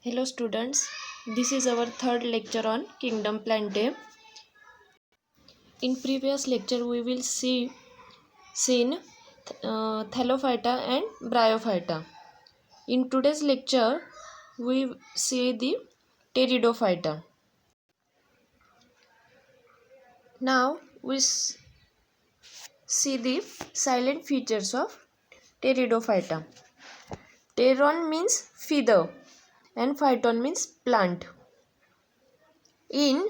Hello students, this is our third lecture on Kingdom Plantae. In previous lecture we will seen Thallophyta and Bryophyta. In today's lecture we see the Pteridophyta. Now we see the silent features of Pteridophyta. Pteron means feather and phyton means plant. In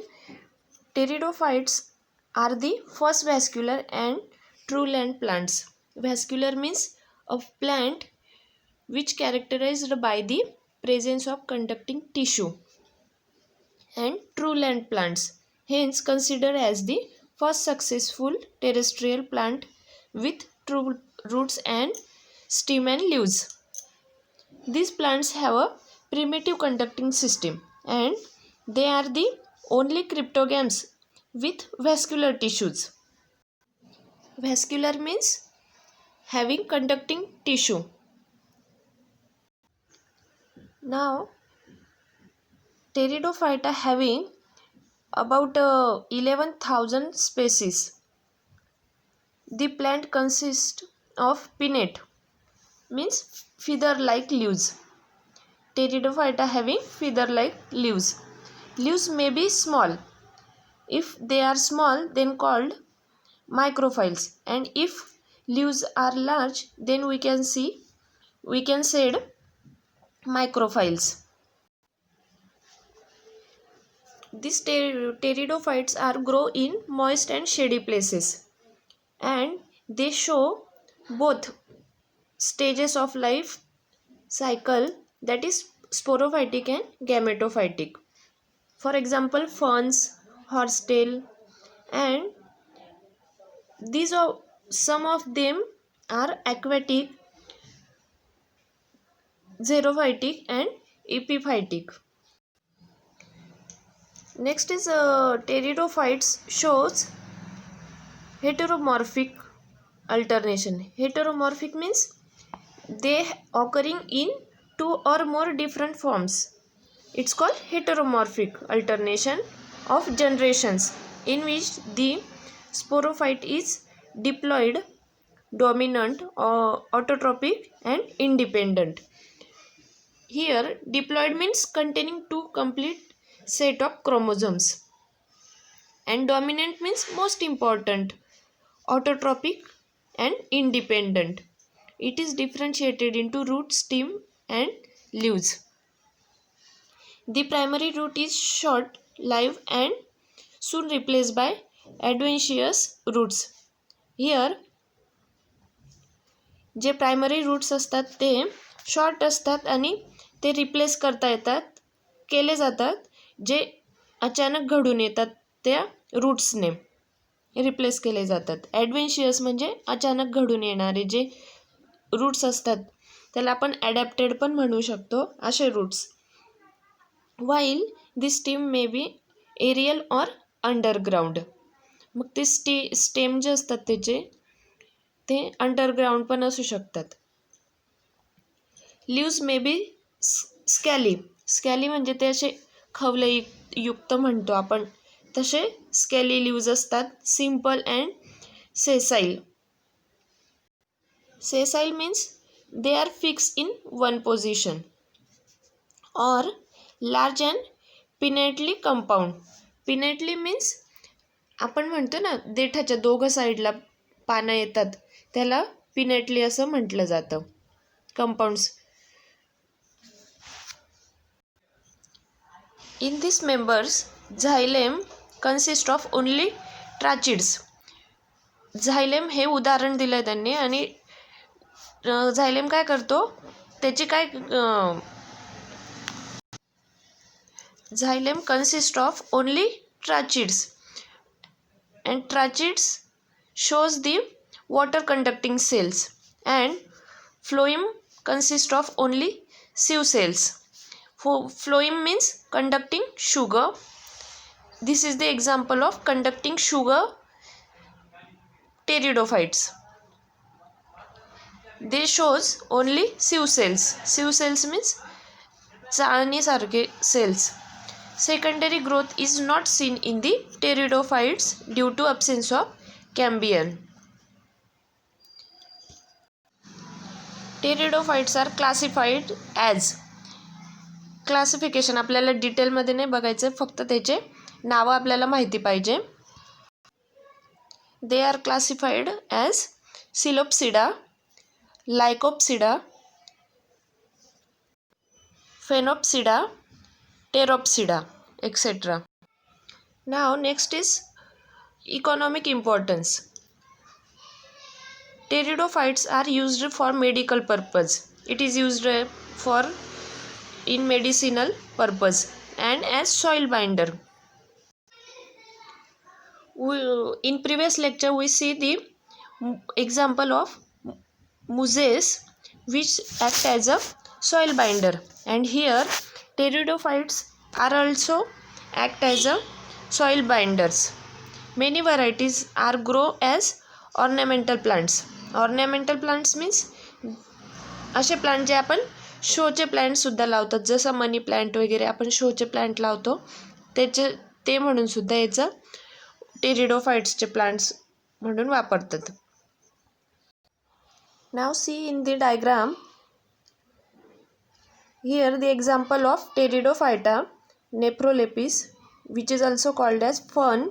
Pteridophytes are the first vascular and true land plants. Vascular means a plant which characterized by the presence of conducting tissue, and true land plants hence considered as the first successful terrestrial plant with true roots and stem and leaves. These plants have a primitive conducting system and they are the only cryptogams with vascular tissues. Vascular means having conducting tissue. Now, Pteridophyta having about 11,000 species. The plant consists of pinnate, means feather-like leaves. Pteridophyta having feather-like leaves. Leaves may be small. If they are small, then called microphyles, and if leaves are large, then we can say microphyles. These pteridophytes are grow in moist and shady places, and they show both stages of life cycle, that is sporophytic and gametophytic. For example, ferns, horsetail, and these are some of them are aquatic, xerophytic and epiphytic. Next is pteridophytes shows heteromorphic alternation. Heteromorphic means they occurring in two or more different forms. It's called heteromorphic alternation of generations, in which the sporophyte is diploid, dominant, autotrophic and independent. Here diploid means containing two complete set of chromosomes, and dominant means most important, autotrophic and independent. It is differentiated into root, stem and leaves. The primary root is short, live and soon replaced by adventitious roots. Here जे primary roots असतात ते short असतात आणि ते replace करता येतात, केले जातात जे अचानक घडून येतात त्या रूट्सने रिप्लेस केले जातात. ॲडव्हेंशियस म्हणजे अचानक घडून येणारे जे रूट्स असतात त्याला आपण ॲडॅप्टेड पण म्हणू शकतो, असे roots. While this stem may be aerial or underground. मग ते स्टेम जे असतात त्याचे ते अंडरग्राउंड पण असू शकतात. Leaves may be Scally. Scally म्हणजे ते असे खवले युक्त म्हणतो आपण, तसे स्कॅली लीव्स असतात. Simple and sessile. Sessile means they are fixed in one position. Or large and pinnately compound. Pinnately means आपण म्हणतो ना देठाच्या दोघं साईडला पानं येतात, त्याला पिनेटली असं म्हटलं जातं. Compounds. In this members xylem consist of only tracheids. Xylem हे उदाहरण दिलं आहे त्यांनी, आणि झायलेम काय करतो त्याची काय xylem consist of only tracheids, and trachids shows the water conducting cells, and phloem consists of only sieve cells. Phloem means conducting sugar. This is the example of conducting sugar pteridophytes. They shows only sieve cells. Sieve cells means चाळणीसारखे cells. Secondary growth is not seen in the pteridophytes due to absence of cambium. Pteridophytes are classified as. Classification आपल्याला डिटेलमध्ये नाही बघायचं, फक्त त्याचे नावं आपल्याला माहिती पाहिजे. They are classified as psilopsida, lycopsida, sphenopsida, pteropsida, etc. Now next is economic importance. Pteridophytes are used for medical purpose. It is used for in medicinal purpose and as soil binder. In previous lecture we see the example of mosses which act as a soil binder, and here pteridophytes are also act as a soil binders. Many varieties are grow as ornamental plants. Ornamental plants means असे plant जे आपण शोचे plant सुद्धा लावतात, जसं money plant वगैरे आपण शोचे plant लावतो ते म्हणून सुद्धा याचं टेरिडोफाइट्सचे प्लांट्स म्हणून वापरतात. Now see in the diagram, here the example of Pteridophyta nephrolepis which is also called as fern.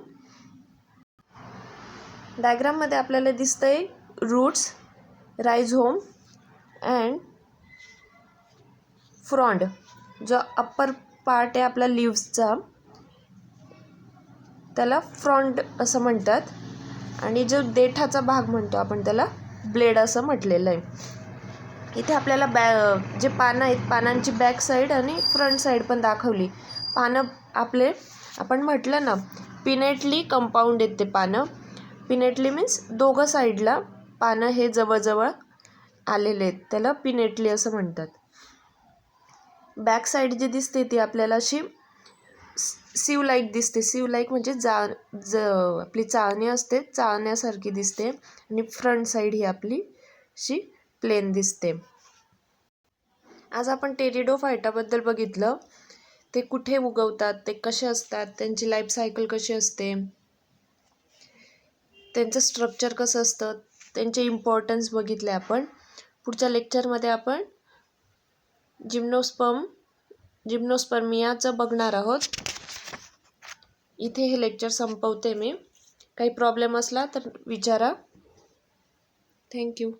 Diagram मध्ये आपल्याला दिसतंय रूट्स, राइझोम अँड फ्रॉन्ड. जो अप्पर पार्ट आहे आपला लिव्सचा त्याला फ्रॉन्ड असं म्हणतात, आणि जो देठाचा भाग म्हणतो आपण त्याला ब्लेड असं म्हटलेलं आहे. इथे आपल्याला जे पानं आहेत पानांची बॅक साईड आणि फ्रंट साईड पण दाखवली. पानं आपण म्हटलं ना पिनेटली कंपाऊंड आहेत ते पानं. पिनेटली मीन्स दोघं साईडला पानं हे जवळजवळ आलेले आहेत, त्याला पिनेटली असं म्हणतात. बॅक साईड जी दिसते ती आपल्याला अशी सीव लाईक दिसते. सीव लाईक म्हणजे आपली चाळणी असते चाळण्यासारखी दिसते, आणि फ्रंट साईड ही आपली अशी प्लेन दिसते. आज आपण टेरिडोफाइटाबद्दल बघितलं. ते कुठे उगवतात, ते कसे असतात, त्यांची लाईफ सायकल कशी असते, त्यांचं स्ट्रक्चर कसं असतं, त्यांचे इम्पॉर्टन्स बघितले आपण. पुढच्या लेक्चरमध्ये आपण जिम्नोस्पर्मियाचं बघणार आहोत. इथे हे लेक्चर संपवते मी. काही प्रॉब्लेम असला तर विचारा. थँक्यू.